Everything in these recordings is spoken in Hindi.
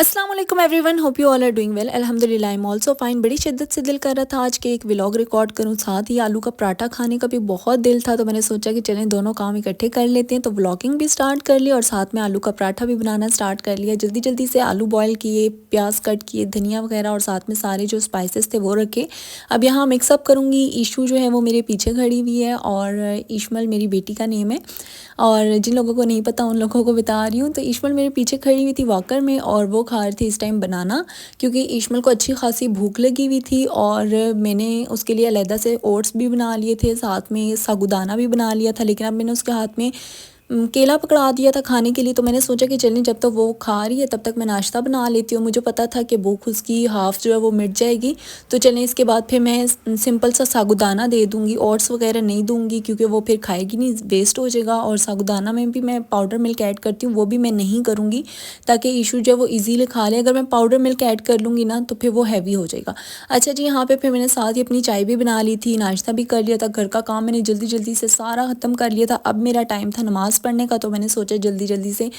अस्सलाम वालेकुम everyone, hope you all are doing well. अल्हम्दुलिल्लाह आई एम ऑल्सो फाइन। बड़ी शिद्दत से दिल कर रहा था आज के एक व्लॉग रिकॉर्ड करूं, साथ ही आलू का पराठा खाने का भी बहुत दिल था, तो मैंने सोचा कि चलें दोनों काम इकट्ठे कर लेते हैं। तो व्लॉगिंग भी स्टार्ट कर ली और साथ में आलू का पराठा भी बनाना स्टार्ट कर लिया। जल्दी जल्दी से आलू बॉयल किए, प्याज कट किए, धनिया वगैरह और साथ में सारे जो स्पाइसेस थे वो रखे। अब यहाँ मिक्सअप करूँगी। ईशू जो है वो मेरे पीछे खड़ी हुई है और ईशमल मेरी बेटी का नेम है, और जिन लोगों को नहीं पता उन लोगों को बता रही हूँ। तो ईशमल मेरे पीछे खड़ी हुई थी वॉकर में और वो खा रही थी इस टाइम बनाना, क्योंकि ईशमल को अच्छी खासी भूख लगी हुई थी। और मैंने उसके लिए अलहदा से ओट्स भी बना लिए थे, साथ में साबूदाना भी बना लिया था। लेकिन अब मैंने उसके हाथ में केला पकड़ा दिया था खाने के लिए, तो मैंने सोचा कि चलें जब तक वो खा रही है तब तक मैं नाश्ता बना लेती हूँ। मुझे पता था कि भूख उसकी हाफ़ जो है वो मिट जाएगी, तो चलें इसके बाद फिर मैं सिंपल सा साबूदाना दे दूँगी। ओट्स वगैरह नहीं दूँगी क्योंकि वो फिर खाएगी नहीं, वेस्ट हो जाएगा। और साबूदाना में भी मैं पाउडर मिल्क ऐड करती हूँ, वो भी मैं नहीं करूँगी ताकि इशू जो है वो ईज़िली खा ले। अगर मैं पाउडर मिल्क ऐड कर लूँगी ना तो फिर वो हैवी हो जाएगा। अच्छा जी, यहाँ पे फिर मैंने साथ ही अपनी चाय भी बना ली थी, नाश्ता भी कर लिया था, घर का काम मैंने जल्दी जल्दी से सारा ख़त्म कर लिया था। अब मेरा टाइम था नमाज़ पढ़ने का, तो मैंने सोचा जल्दी जल्दी से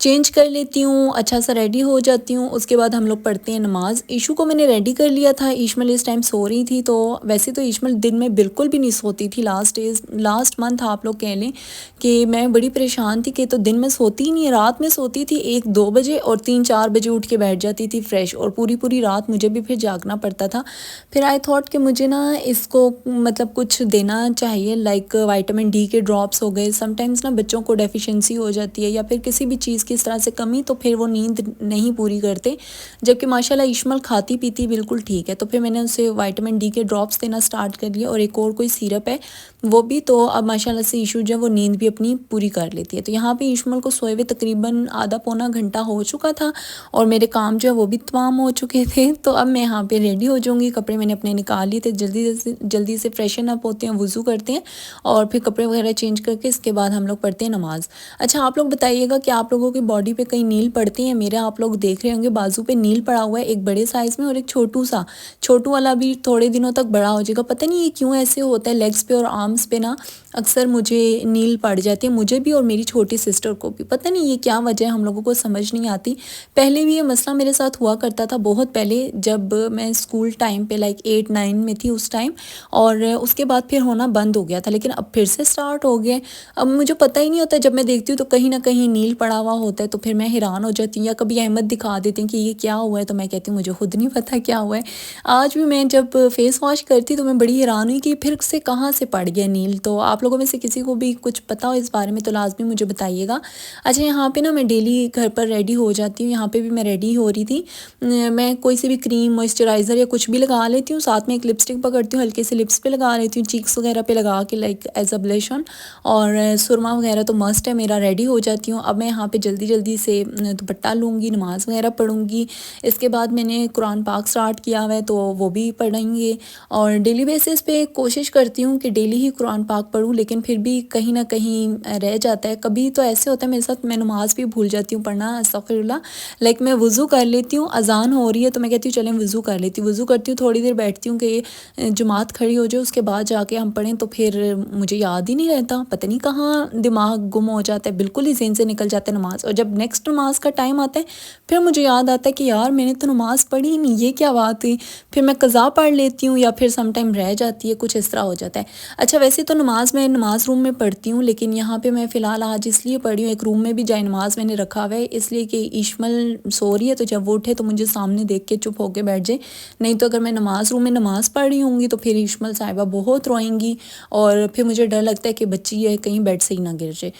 चेंज कर लेती हूँ, अच्छा सा रेडी हो जाती हूँ। उसके बाद हम लोग पढ़ते हैं नमाज़। ईशू को मैंने रेडी कर लिया था। ईशमल इस टाइम सो रही थी, तो वैसे तो ईशमल दिन में बिल्कुल भी नहीं सोती थी। लास्ट मंथ आप लोग कह लें कि मैं बड़ी परेशान थी कि तो दिन में सोती ही नहीं है, रात में सोती थी 1-2 बजे और 3-4 बजे उठ के बैठ जाती थी फ्रेश, और पूरी पूरी रात मुझे भी फिर जागना पड़ता था। फिर आई थॉट कि मुझे ना इसको मतलब कुछ देना चाहिए, लाइक विटामिन डी के ड्रॉप्स हो गए। समटाइम्स ना बच्चों को डेफिशिएंसी हो जाती है या फिर किसी भी चीज़ की इस तरह से कमी, तो फिर वो नींद नहीं पूरी करते। जबकि माशाल्लाह इशमल खाती पीती बिल्कुल ठीक है, तो फिर मैंने उसे विटामिन डी के ड्रॉप्स देना स्टार्ट कर लिया, और एक और कोई सिरप है वो भी। तो अब माशाल्लाह से इशू जो है वो नींद भी अपनी पूरी कर लेती है। तो यहाँ पे इशमल को सोए हुए तकरीबन आधा पौना घंटा हो चुका था और मेरे काम जो है वो भी तमाम हो चुके थे। तो अब मैं यहाँ पे रेडी हो जाऊँगी। कपड़े मैंने अपने निकाल लिए थे, जल्दी से फ्रेशन अप होते हैं, वज़ू करते हैं और फिर कपड़े वगैरह चेंज करके इसके बाद हम लोग पढ़ते हैं नमाज़। अच्छा, आप लोग बताइएगा कि आप लोगों की बॉडी पे कहीं नील पड़ते हैं? मेरे आप लोग देख रहे होंगे बाजू पे नील पड़ा हुआ है, एक बड़े साइज़ में और एक छोटू वाला भी थोड़े दिनों तक बड़ा हो जाएगा। पता नहीं ये क्यों ऐसे होता है, लेग्स पे और आर्म्स पे ना अक्सर मुझे नील पड़ जाती है, मुझे भी और मेरी छोटी सिस्टर को भी। पता नहीं ये क्या वजह है, हम लोगों को समझ नहीं आती। पहले भी ये मसला मेरे साथ हुआ करता था बहुत पहले, जब मैं स्कूल टाइम पे लाइक 8-9 में थी उस टाइम, और उसके बाद फिर होना बंद हो गया था, लेकिन अब फिर से स्टार्ट हो गया। अब मुझे पता ही नहीं होता, जब मैं देखती हूँ तो कहीं ना कहीं नील पड़ा हुआ होता है, तो फिर मैं हैरान हो जाती हूँ। या कभी अहमद दिखा देते हैं कि ये क्या हुआ है, तो मैं कहती हूँ मुझे खुद नहीं पता क्या हुआ है। आज भी मैं जब फेस वॉश करती तो मैं बड़ी हैरान हुई कि फिर से कहाँ से पड़ गया नील। तो आप लोगों में से किसी को भी कुछ पता हो इस बारे में तो लाजमी मुझे बताइएगा। अच्छा, यहाँ पे ना मैं डेली घर पर रेडी हो जाती हूँ। यहाँ पे भी मैं रेडी हो रही थी। मैं कोई सी भी क्रीम, मॉइस्चराइज़र या कुछ भी लगा लेती हूँ, साथ में एक लिपस्टिक पकड़ती हूँ, हल्के से लिप्स पे लगा लेती हूँ, चीक्स वगैरह पे लगा के like as a blush on, और सुरमा वगैरह तो मस्ट है मेरा। रेडी हो जाती हूँ। अब मैं यहाँ पे जल्दी जल्दी से दुपट्टा लूँगी, नमाज़ वगैरह पढ़ूँगी। इसके बाद मैंने कुरान पाक स्टार्ट किया हुआ है, तो वो भी पढ़ेंगे। और डेली बेसिस पे कोशिश करती हूँ कि डेली ही कुरान पाक पढूँ, लेकिन फिर भी कहीं ना कहीं रह जाता है। कभी तो ऐसे होता है मेरे साथ, मैं नमाज़ भी भूल जाती हूँ पढ़ना, अस्तगफिरुल्लाह। लाइक मैं वज़ू कर लेती हूँ, अजान हो रही है तो मैं कहती हूँ चलें वज़ू कर लेती हूँ, वज़ू करती हूँ, थोड़ी देर बैठती हूँ कि जमात खड़ी हो जाए, उसके बाद जाके हम पढ़ें। तो फिर मुझे याद ही नहीं रहता, पता नहीं कहाँ दिमाग गुम हो जाता है, बिल्कुल ही ज़हन से निकल जाता है नमाज़। और जब नेक्स्ट नमाज़ का टाइम आता है फिर मुझे याद आता है कि यार मैंने तो नमाज़ पढ़ी ही नहीं, ये क्या बात हुई। फिर मैं कज़ा पढ़ लेती हूँ या फिर सम टाइम रह जाती है, कुछ इस तरह हो जाता है। अच्छा, वैसे तो नमाज़ मैं नमाज़ रूम में पढ़ती हूँ, लेकिन यहाँ पे मैं फ़िलहाल आज इसलिए पढ़ी हूँ, एक रूम में भी जाए नमाज़ मैंने रखा हुआ है, इसलिए कि इशमल सो रही है, तो जब वो उठे तो मुझे सामने देख के चुप होके बैठ जाए। नहीं तो अगर मैं नमाज़ रूम में नमाज़ पढ़ रही होंगी तो फिर इशमल साहिबा बहुत रोएंगी, और फिर मुझे डर लगता है कि बच्ची है कहीं बेड से ही ना गिर जाए।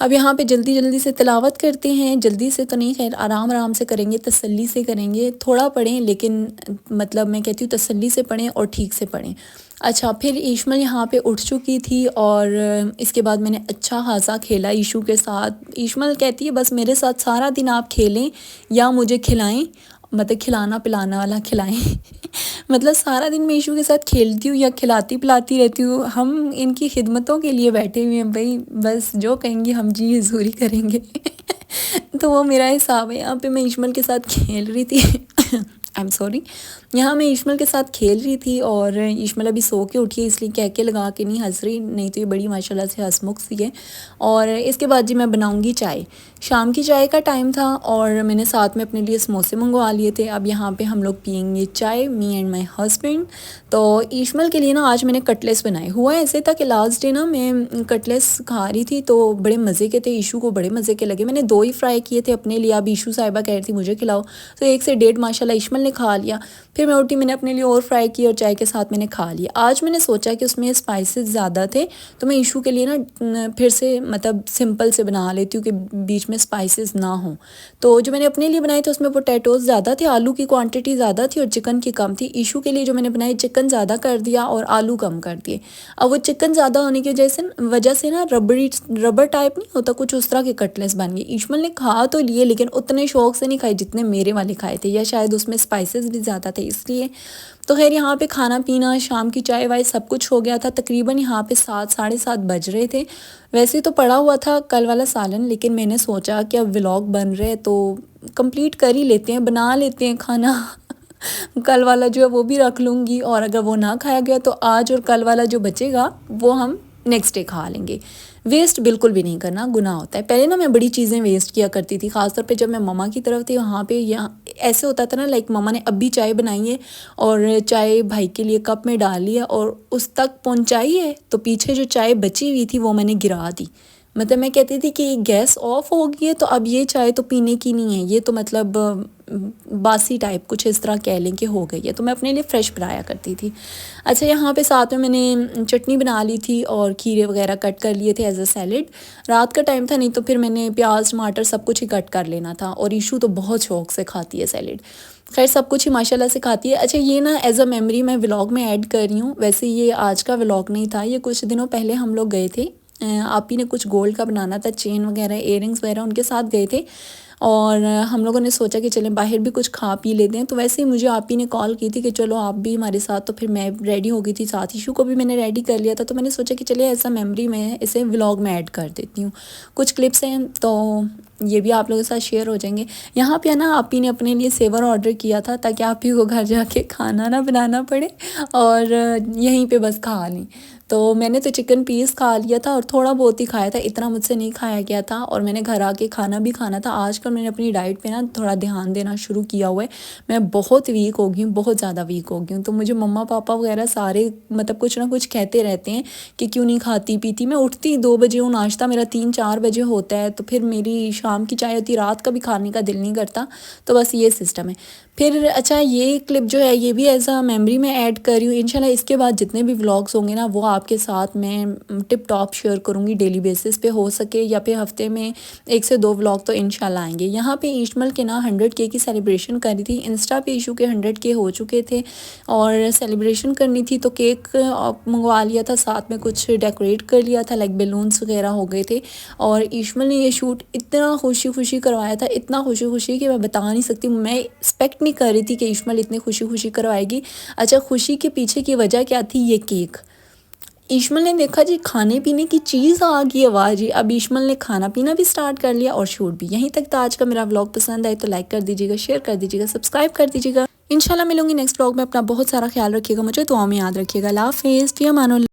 अब यहाँ पे जल्दी जल्दी से तिलावत करते हैं, जल्दी से तो नहीं, खैर आराम आराम से करेंगे, तसल्ली से करेंगे, थोड़ा पढ़ें लेकिन मतलब मैं कहती हूँ तसल्ली से पढ़ें और ठीक से पढ़ें। अच्छा, फिर इशमल यहाँ पे उठ चुकी थी और इसके बाद मैंने अच्छा खासा खेला ईशू के साथ। इशमल कहती है बस मेरे साथ सारा दिन आप खेलें या मुझे खिलाएं, मतलब खिलाना पिलाना वाला खिलाएं मतलब सारा दिन मैं ईशू के साथ खेलती हूँ या खिलाती पिलाती रहती हूँ। हम इनकी खिदमतों के लिए बैठे हुए हैं भाई, बस जो कहेंगी हम जी हजूरी करेंगे तो वो मेरा हिसाब है। यहाँ पे मैं इशमल के साथ खेल रही थी आई एम सॉरी। यहाँ मैं ईशमल के साथ खेल रही थी और ईशमल अभी सो के उठी है, इसलिए कह के लगा के नहीं हंस रही, नहीं तो ये बड़ी माशाल्लाह से हंसमुख सी है। और इसके बाद जी मैं बनाऊंगी चाय। शाम की चाय का टाइम था और मैंने साथ में अपने लिए समोसे मंगवा लिए थे। अब यहाँ पे हम लोग पियेंगे चाय, मी एंड माई हस्बैंड। तो ईशमल के लिए ना आज मैंने कटलेस बनाए। हुआ ऐसे था कि लास्ट डे ना मैं कटलेस खा रही थी तो बड़े मज़े के थे, ईशू को बड़े मज़े के लगे। मैंने 2 ही फ्राई किए थे अपने लिए। अब ईशू साहिबा कह रही थी मुझे खिलाओ, तो 1 से 1.5 माशाल्लाह ईशमल ने खा लिया। फिर मैं उठी, मैंने अपने लिए और फ्राई किया और चाय के साथ मैंने खा लिया। आज मैंने सोचा कि उसमें स्पाइसेस ज़्यादा थे तो मैं ईशू के लिए ना फिर से मतलब सिंपल से बना लेती हूँ कि बीच में स्पाइसेस ना हो। तो जो मैंने अपने लिए बनाए थे उसमें पोटैटोज़ ज़्यादा थे, आलू की क्वांटिटी ज़्यादा थी और चिकन की कम थी। ईशू के लिए जो मैंने बनाए चिकन ज़्यादा कर दिया और आलू कम कर दिए। अब वो चिकन ज़्यादा होने की वजह से ना रबर टाइप नहीं होता, कुछ उस तरह के कटलेस बन गए। ईशमल ने खा तो लिए लेकिन उतने शौक से नहीं खाए जितने मेरे वाले खाए थे, या शायद उसमें स्पाइसेस भी ज़्यादा थे इसलिए। तो खैर यहाँ पे खाना पीना, शाम की चाय वाय सब कुछ हो गया था। तकरीबन यहाँ पे 7 साढ़े 7 बज रहे थे। वैसे तो पड़ा हुआ था कल वाला सालन, लेकिन मैंने सोचा कि अब व्लॉग बन रहे तो कंप्लीट कर ही लेते हैं, बना लेते हैं खाना। कल वाला जो है वो भी रख लूँगी और अगर वो ना खाया गया तो आज और कल वाला जो बचेगा वो हम नेक्स्ट डे खा लेंगे। वेस्ट बिल्कुल भी नहीं करना, गुनाह होता है। पहले ना मैं बड़ी चीज़ें वेस्ट किया करती थी, ख़ासतौर पे जब मैं मम्मा की तरफ थी। वहाँ पे यहाँ ऐसे होता था ना, लाइक मम्मा ने अभी चाय बनाई है और चाय भाई के लिए कप में डाली है और उस तक पहुँचाई है, तो पीछे जो चाय बची हुई थी वो मैंने गिरा दी। मतलब मैं कहती थी कि गैस ऑफ हो गई है तो अब ये चाय तो पीने की नहीं है, ये तो मतलब बासी टाइप कुछ इस तरह कह लें कि हो गई है। तो मैं अपने लिए फ़्रेश बनाया करती थी। अच्छा यहाँ पे साथ में मैंने चटनी बना ली थी और खीरे वगैरह कट कर लिए थे एज अ सैलेड। रात का टाइम था, नहीं तो फिर मैंने प्याज टमाटर सब कुछ ही कट कर लेना था। और ईशू तो बहुत शौक से खाती है सैलेड, खैर सब कुछ ही माशाल्लाह से खाती है। अच्छा ये ना एज अ मेमोरी मैं व्लॉग में ऐड कर रही हूँ। वैसे ये आज का व्लॉग नहीं था, ये कुछ दिनों पहले हम लोग गए थे। आप ही ने कुछ गोल्ड का बनाना था, चेन वगैरह इयररिंग्स वगैरह, उनके साथ गए थे और हम लोगों ने सोचा कि चलें बाहर भी कुछ खा पी लेते हैं। तो वैसे ही मुझे आप ही ने कॉल की थी कि चलो आप भी हमारे साथ, तो फिर मैं रेडी हो गई थी, साथ ईशू को भी मैंने रेडी कर लिया था। तो मैंने सोचा कि चलिए ऐसा मेमोरी में इसे व्लॉग में ऐड कर देती हूँ। कुछ क्लिप्स हैं तो ये भी आप लोगों के साथ शेयर हो जाएंगे। यहाँ पे ना आप ही ने अपने लिए सेवर ऑर्डर किया था ताकि आप ही को घर जाके खाना ना बनाना पड़े और यहीं पे बस खा लें। तो मैंने तो चिकन पीस खा लिया था और थोड़ा बहुत ही खाया था, इतना मुझसे नहीं खाया गया था। और मैंने घर आके खाना भी खाना था। आजकल मैंने अपनी डाइट पे ना थोड़ा ध्यान देना शुरू किया हुआ है। मैं बहुत वीक हो गई हूँ, बहुत ज़्यादा वीक हो गई हूँ। तो मुझे मम्मा पापा वगैरह सारे मतलब कुछ ना कुछ कहते रहते हैं कि क्यों नहीं खाती पीती। मैं उठती 2 बजे हूँ, नाश्ता मेरा 3-4 बजे होता है, तो फिर मेरी शाम की चाय होती, रात का भी खाने का दिल नहीं करता। तो बस ये सिस्टम है। फिर अच्छा ये क्लिप जो है ये भी एज अ मेमोरी में ऐड कर रही हूँ। इंशाल्लाह इसके बाद जितने भी व्लॉग्स होंगे ना वो आपके साथ मैं टिप टॉप शेयर करूँगी डेली बेसिस पे, हो सके या फिर हफ्ते में 1 से 2 व्लॉग तो इंशाल्लाह आएंगे। यहाँ पे ईशमल के ना 100K की सेलिब्रेशन करी थी। इंस्टा पे इशू के 100K हो चुके थे और सेलिब्रेशन करनी थी तो केक मंगवा लिया था, साथ में कुछ डेकोरेट कर लिया था, लाइक बैलून्स वगैरह हो गए थे। और ईशमल ने ये शूट इतना खुशी खुशी करवाया था, इतना खुशी खुशी कि मैं बता नहीं सकती। मैं एक्सपेक्ट नहीं कर रही थी कि ईशमल इतनी खुशी खुशी करवाएगी। अच्छा खुशी के पीछे की वजह क्या थी, ये केक। ईशमल ने देखा जी खाने पीने की चीज़ आ गई है, वाह जी। अब ईशमल ने खाना पीना भी स्टार्ट कर लिया और शूट भी। यहीं तक था आज का मेरा व्लॉग। पसंद आए तो लाइक कर दीजिएगा, शेयर कर दीजिएगा, सब्सक्राइब कर दीजिएगा। इंशाल्लाह मिलूंगी नेक्स्ट व्लॉग में। अपना बहुत सारा ख्याल रखिएगा, मुझे दुआ में याद रखिएगा। अल्लाह हाफिज़, फ़ी अमान अल्लाह।